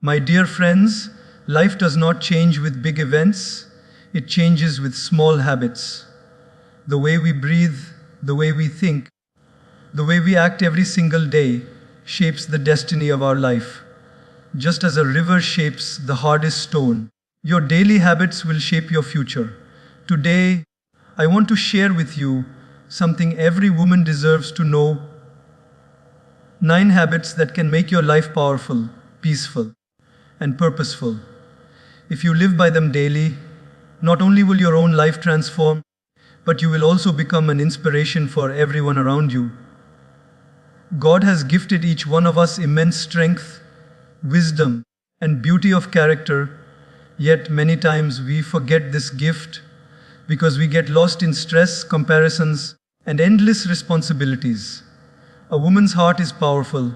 My dear friends, life does not change with big events, it changes with small habits. The way we breathe, the way we think, the way we act every single day shapes the destiny of our life. Just as a river shapes the hardest stone, your daily habits will shape your future. Today, I want to share with you something every woman deserves to know: 9 habits that can make your life powerful, peaceful, and purposeful. If you live by them daily, not only will your own life transform, but you will also become an inspiration for everyone around you. God has gifted each one of us immense strength, wisdom, and beauty of character, yet many times we forget this gift because we get lost in stress, comparisons, and endless responsibilities. A woman's heart is powerful,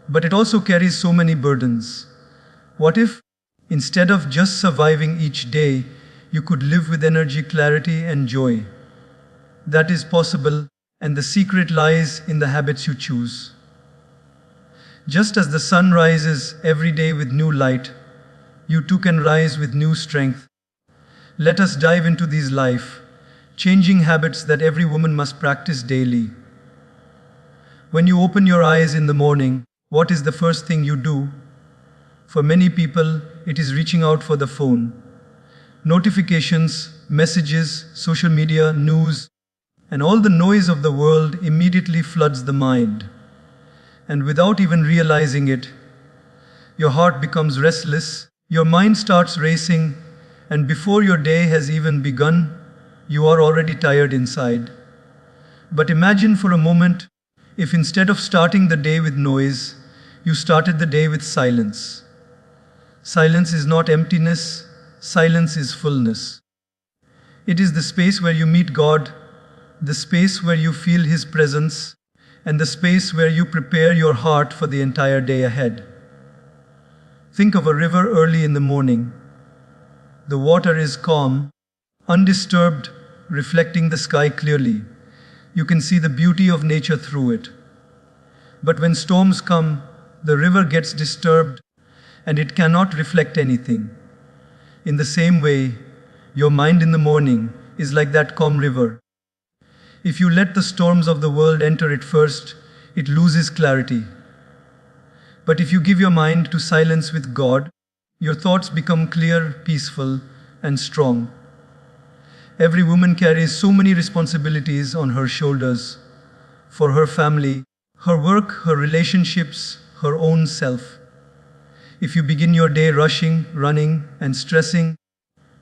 but it also carries so many burdens. What if, instead of just surviving each day, you could live with energy, clarity, and joy? That is possible, and the secret lies in the habits you choose. Just as the sun rises every day with new light, you too can rise with new strength. Let us dive into these life-changing habits that every woman must practice daily. When you open your eyes in the morning, what is the first thing you do? For many people, it is reaching out for the phone. Notifications, messages, social media, news, and all the noise of the world immediately floods the mind. And without even realizing it, your heart becomes restless, your mind starts racing, and before your day has even begun, you are already tired inside. But imagine for a moment if instead of starting the day with noise, you started the day with silence. Silence is not emptiness, silence is fullness. It is the space where you meet God, the space where you feel His presence, and the space where you prepare your heart for the entire day ahead. Think of a river early in the morning. The water is calm, undisturbed, reflecting the sky clearly. You can see the beauty of nature through it. But when storms come, the river gets disturbed and it cannot reflect anything. In the same way, your mind in the morning is like that calm river. If you let the storms of the world enter it first, it loses clarity. But if you give your mind to silence with God, your thoughts become clear, peaceful, and strong. Every woman carries so many responsibilities on her shoulders for her family, her work, her relationships, her own self. If you begin your day rushing, running, and stressing,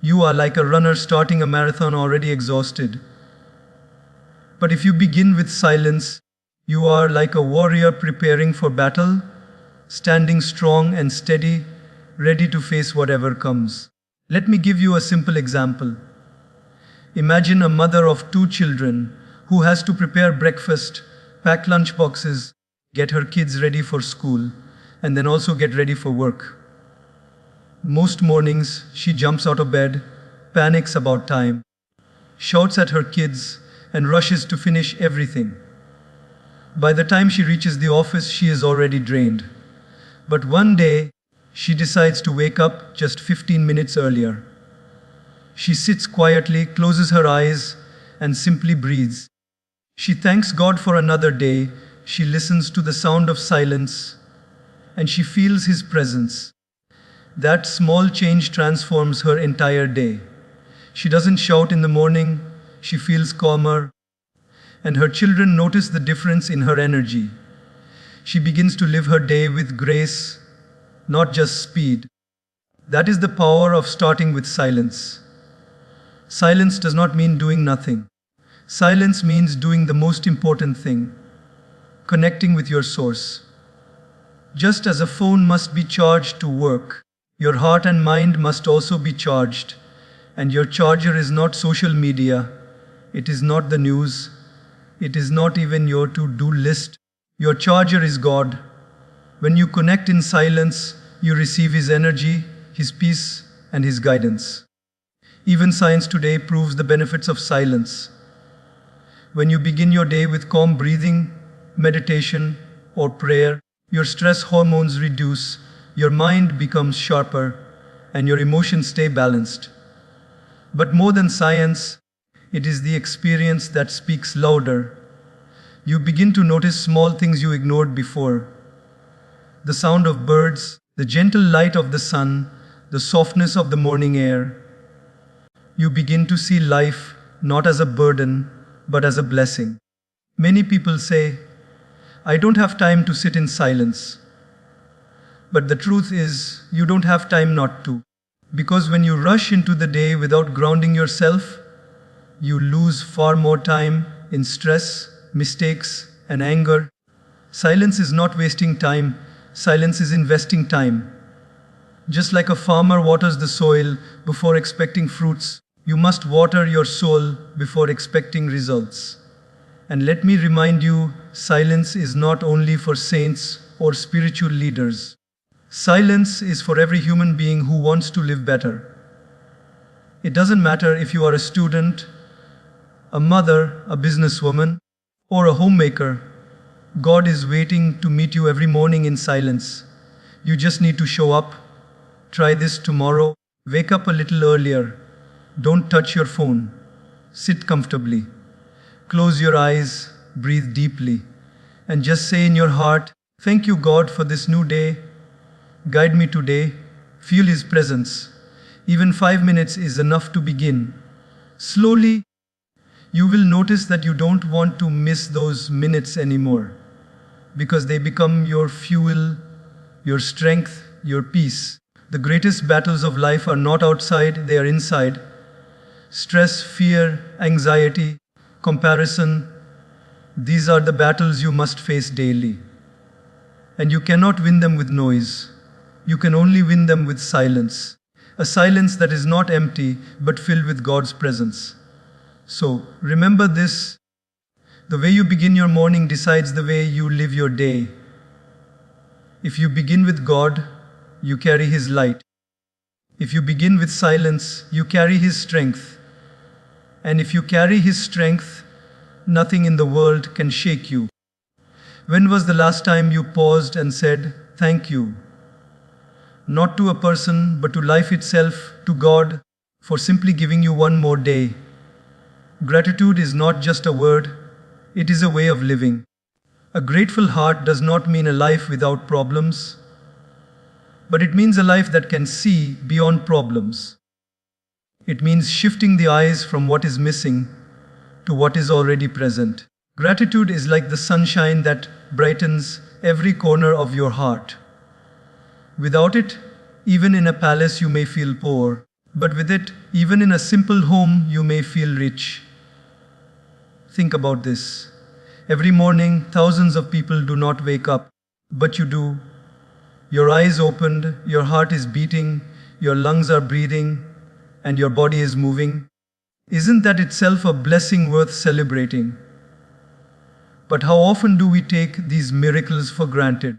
you are like a runner starting a marathon already exhausted. But if you begin with silence, you are like a warrior preparing for battle, standing strong and steady, ready to face whatever comes. Let me give you a simple example. Imagine a mother of 2 children who has to prepare breakfast, pack lunch boxes, get her kids ready for school, and then also get ready for work. Most mornings, she jumps out of bed, panics about time, shouts at her kids, and rushes to finish everything. By the time she reaches the office, she is already drained. But one day, she decides to wake up just 15 minutes earlier. She sits quietly, closes her eyes, and simply breathes. She thanks God for another day, she listens to the sound of silence, and she feels His presence. That small change transforms her entire day. She doesn't shout in the morning, she feels calmer, and her children notice the difference in her energy. She begins to live her day with grace, not just speed. That is the power of starting with silence. Silence does not mean doing nothing. Silence means doing the most important thing, connecting with your source. Just as a phone must be charged to work, your heart and mind must also be charged. And your charger is not social media, it is not the news, it is not even your to-do list. Your charger is God. When you connect in silence, you receive His energy, His peace, and His guidance. Even science today proves the benefits of silence. When you begin your day with calm breathing, meditation, or prayer, your stress hormones reduce, your mind becomes sharper, and your emotions stay balanced. But more than science, it is the experience that speaks louder. You begin to notice small things you ignored before. The sound of birds, the gentle light of the sun, the softness of the morning air. You begin to see life not as a burden, but as a blessing. Many people say, I don't have time to sit in silence. But the truth is, you don't have time not to. Because when you rush into the day without grounding yourself, you lose far more time in stress, mistakes, and anger. Silence is not wasting time, silence is investing time. Just like a farmer waters the soil before expecting fruits, you must water your soul before expecting results. And let me remind you, silence is not only for saints or spiritual leaders. Silence is for every human being who wants to live better. It doesn't matter if you are a student, a mother, a businesswoman, or a homemaker. God is waiting to meet you every morning in silence. You just need to show up. Try this tomorrow. Wake up a little earlier. Don't touch your phone. Sit comfortably. Close your eyes, breathe deeply, and just say in your heart, thank you, God, for this new day. Guide me today. Feel His presence. Even 5 minutes is enough to begin. Slowly, you will notice that you don't want to miss those minutes anymore, because they become your fuel, your strength, your peace. The greatest battles of life are not outside, they are inside. Stress, fear, anxiety, comparison, these are the battles you must face daily. And you cannot win them with noise. You can only win them with silence. A silence that is not empty, but filled with God's presence. So, remember this. The way you begin your morning decides the way you live your day. If you begin with God, you carry His light. If you begin with silence, you carry His strength. And if you carry His strength, nothing in the world can shake you. When was the last time you paused and said, thank you? Not to a person, but to life itself, to God, for simply giving you one more day. Gratitude is not just a word, it is a way of living. A grateful heart does not mean a life without problems, but it means a life that can see beyond problems. It means shifting the eyes from what is missing to what is already present. Gratitude is like the sunshine that brightens every corner of your heart. Without it, even in a palace you may feel poor, but with it, even in a simple home you may feel rich. Think about this. Every morning, thousands of people do not wake up, but you do. Your eyes opened, your heart is beating, your lungs are breathing, and your body is moving. Isn't that itself a blessing worth celebrating? But how often do we take these miracles for granted?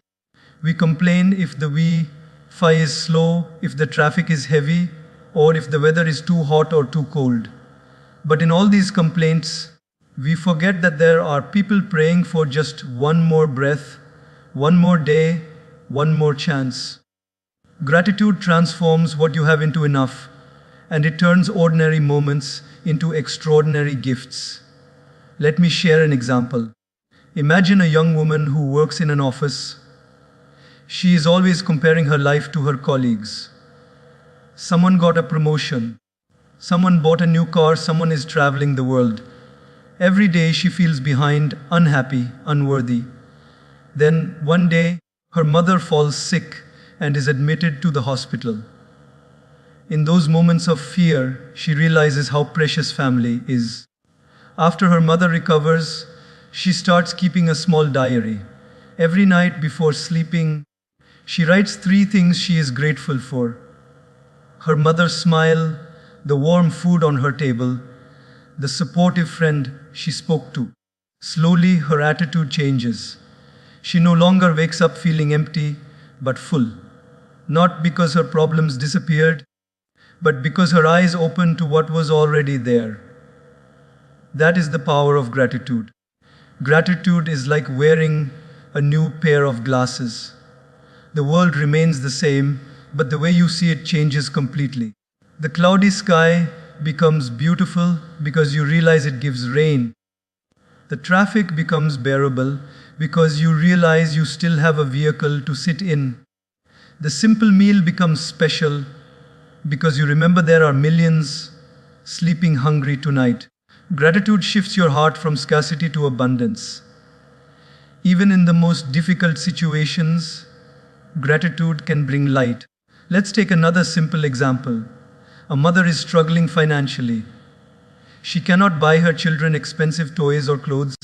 We complain if the Wi-Fi is slow, if the traffic is heavy, or if the weather is too hot or too cold. But in all these complaints, we forget that there are people praying for just one more breath, one more day, one more chance. Gratitude transforms what you have into enough, and it turns ordinary moments into extraordinary gifts. Let me share an example. Imagine a young woman who works in an office. She is always comparing her life to her colleagues. Someone got a promotion. Someone bought a new car. Someone is traveling the world. Every day she feels behind, unhappy, unworthy. Then one day, her mother falls sick and is admitted to the hospital. In those moments of fear, she realizes how precious family is. After her mother recovers, she starts keeping a small diary. Every night before sleeping, she writes 3 things she is grateful for. Her mother's smile, the warm food on her table, the supportive friend she spoke to. Slowly, her attitude changes. She no longer wakes up feeling empty, but full. Not because her problems disappeared, but because her eyes opened to what was already there. That is the power of gratitude. Gratitude is like wearing a new pair of glasses. The world remains the same, but the way you see it changes completely. The cloudy sky becomes beautiful because you realize it gives rain. The traffic becomes bearable because you realize you still have a vehicle to sit in. The simple meal becomes special because you remember there are millions sleeping hungry tonight. Gratitude shifts your heart from scarcity to abundance. Even in the most difficult situations, gratitude can bring light. Let's take another simple example. A mother is struggling financially. She cannot buy her children expensive toys or clothes.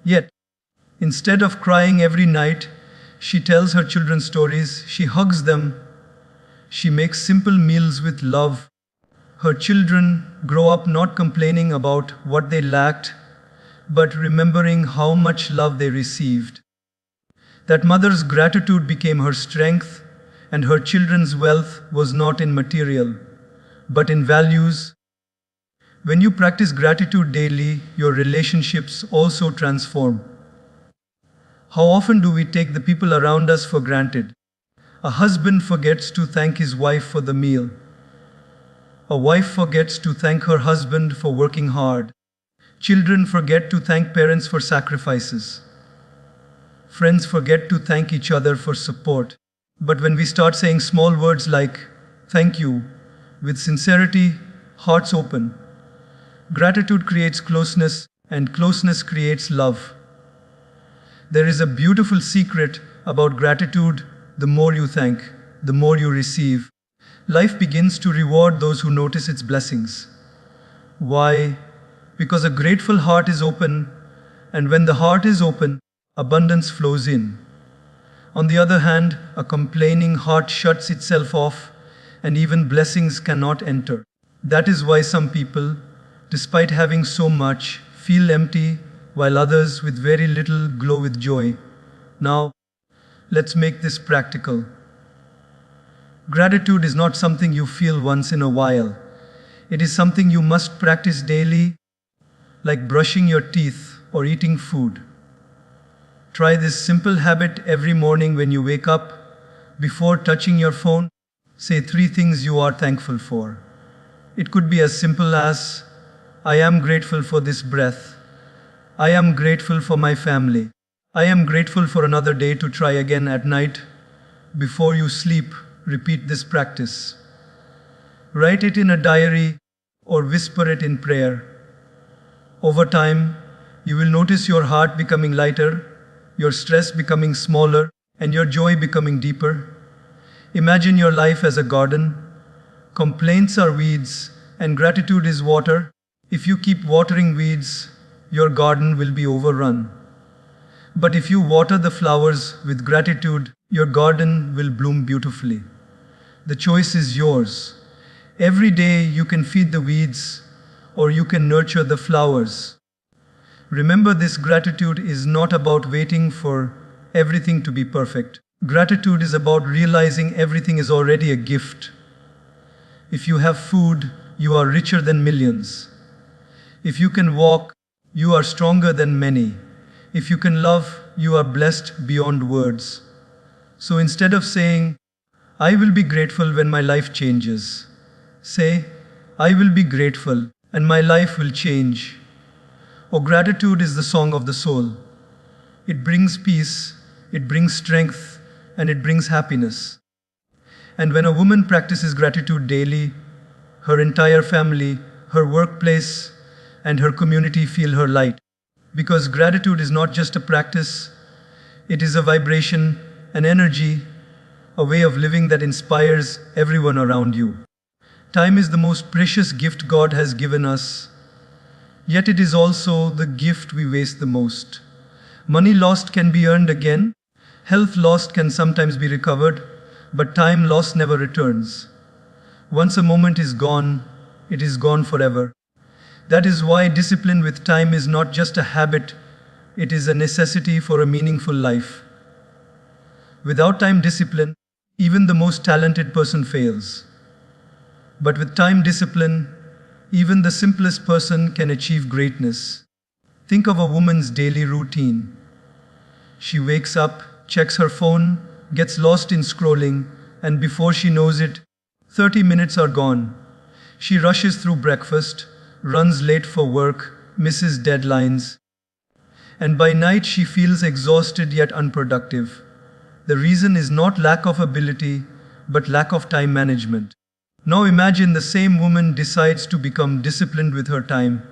Yet, instead of crying every night, she tells her children stories, she hugs them, she makes simple meals with love. Her children grow up not complaining about what they lacked, but remembering how much love they received. That mother's gratitude became her strength, and her children's wealth was not in material, but in values. When you practice gratitude daily, your relationships also transform. How often do we take the people around us for granted? A husband forgets to thank his wife for the meal. A wife forgets to thank her husband for working hard. Children forget to thank parents for sacrifices. Friends forget to thank each other for support. But when we start saying small words like, thank you, with sincerity, hearts open, gratitude creates closeness, and closeness creates love. There is a beautiful secret about gratitude. The more you thank, the more you receive. Life begins to reward those who notice its blessings. Why? Because a grateful heart is open, and when the heart is open, abundance flows in. On the other hand, a complaining heart shuts itself off, and even blessings cannot enter. That is why some people, despite having so much, feel empty, while others with very little glow with joy. Now, let's make this practical. Gratitude is not something you feel once in a while. It is something you must practice daily, like brushing your teeth or eating food. Try this simple habit every morning when you wake up. Before touching your phone, say 3 things you are thankful for. It could be as simple as, I am grateful for this breath. I am grateful for my family. I am grateful for another day to try again at night. Before you sleep, repeat this practice. Write it in a diary or whisper it in prayer. Over time, you will notice your heart becoming lighter, your stress becoming smaller, and your joy becoming deeper. Imagine your life as a garden. Complaints are weeds, and gratitude is water. If you keep watering weeds, your garden will be overrun. But if you water the flowers with gratitude, your garden will bloom beautifully. The choice is yours. Every day you can feed the weeds, or you can nurture the flowers. Remember, this gratitude is not about waiting for everything to be perfect. Gratitude is about realizing everything is already a gift. If you have food, you are richer than millions. If you can walk, you are stronger than many. If you can love, you are blessed beyond words. So instead of saying, I will be grateful when my life changes, say, I will be grateful and my life will change. Oh, gratitude is the song of the soul. It brings peace, it brings strength, and it brings happiness. And when a woman practices gratitude daily, her entire family, her workplace, and her community feel her light. Because gratitude is not just a practice, it is a vibration, an energy, a way of living that inspires everyone around you. Time is the most precious gift God has given us, yet it is also the gift we waste the most. Money lost can be earned again, health lost can sometimes be recovered, but time lost never returns. Once a moment is gone, it is gone forever. That is why discipline with time is not just a habit, it is a necessity for a meaningful life. Without time discipline, even the most talented person fails. But with time discipline, even the simplest person can achieve greatness. Think of a woman's daily routine. She wakes up, checks her phone, gets lost in scrolling, and before she knows it, 30 minutes are gone. She rushes through breakfast, runs late for work, misses deadlines, and by night she feels exhausted yet unproductive. The reason is not lack of ability, but lack of time management. Now imagine the same woman decides to become disciplined with her time.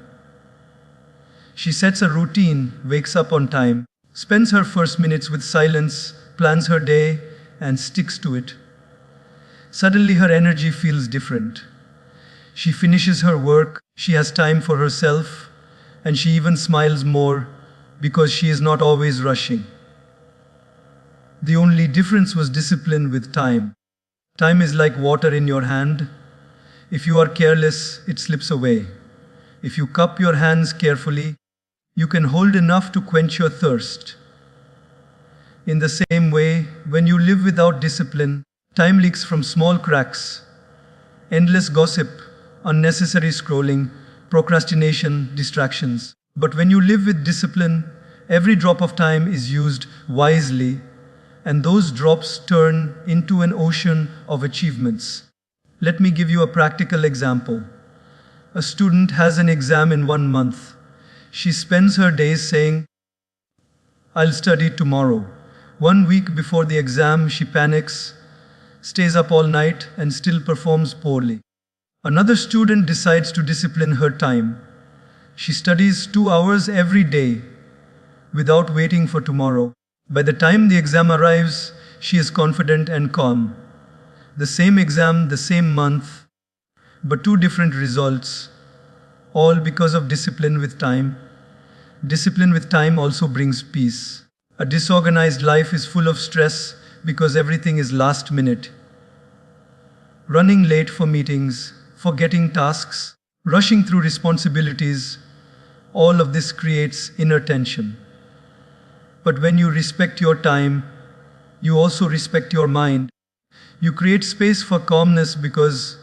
She sets a routine, wakes up on time, spends her first minutes with silence, plans her day, and sticks to it. Suddenly her energy feels different. She finishes her work, she has time for herself, and she even smiles more because she is not always rushing. The only difference was discipline with time. Time is like water in your hand. If you are careless, it slips away. If you cup your hands carefully, you can hold enough to quench your thirst. In the same way, when you live without discipline, time leaks from small cracks. Endless gossip, unnecessary scrolling, procrastination, distractions. But when you live with discipline, every drop of time is used wisely, and those drops turn into an ocean of achievements. Let me give you a practical example. A student has an exam in 1 month. She spends her days saying, "I'll study tomorrow." 1 week before the exam, she panics, stays up all night, and still performs poorly. Another student decides to discipline her time. She studies 2 hours every day without waiting for tomorrow. By the time the exam arrives, she is confident and calm. The same exam, the same month, but 2 different results, all because of discipline with time. Discipline with time also brings peace. A disorganized life is full of stress because everything is last minute. Running late for meetings, forgetting tasks, rushing through responsibilities, all of this creates inner tension. But when you respect your time, you also respect your mind. You create space for calmness because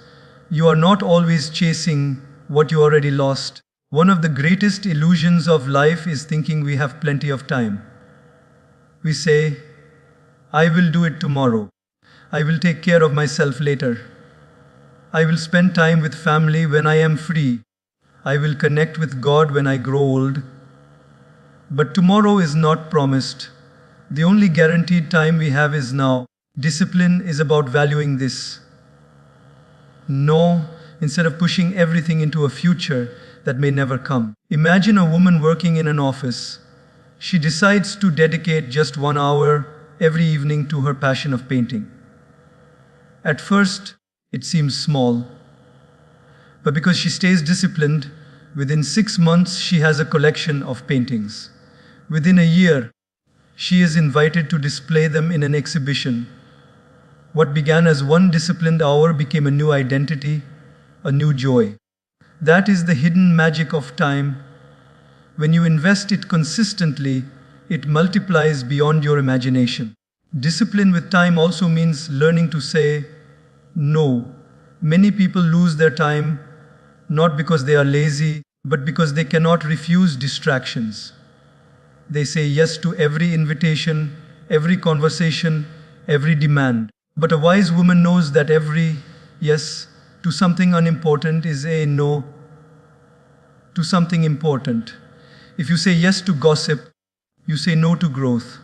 you are not always chasing what you already lost. One of the greatest illusions of life is thinking we have plenty of time. We say, "I will do it tomorrow. I will take care of myself later. I will spend time with family when I am free. I will connect with God when I grow old." But tomorrow is not promised. The only guaranteed time we have is now. Discipline is about valuing this. No, instead of pushing everything into a future that may never come. Imagine a woman working in an office. She decides to dedicate just 1 hour every evening to her passion of painting. At first, it seems small. But because she stays disciplined, within 6 months she has a collection of paintings. Within a year, she is invited to display them in an exhibition. What began as 1 disciplined hour became a new identity, a new joy. That is the hidden magic of time. When you invest it consistently, it multiplies beyond your imagination. Discipline with time also means learning to say no. Many people lose their time not because they are lazy, but because they cannot refuse distractions. They say yes to every invitation, every conversation, every demand. But a wise woman knows that every yes to something unimportant is a no to something important. If you say yes to gossip, you say no to growth.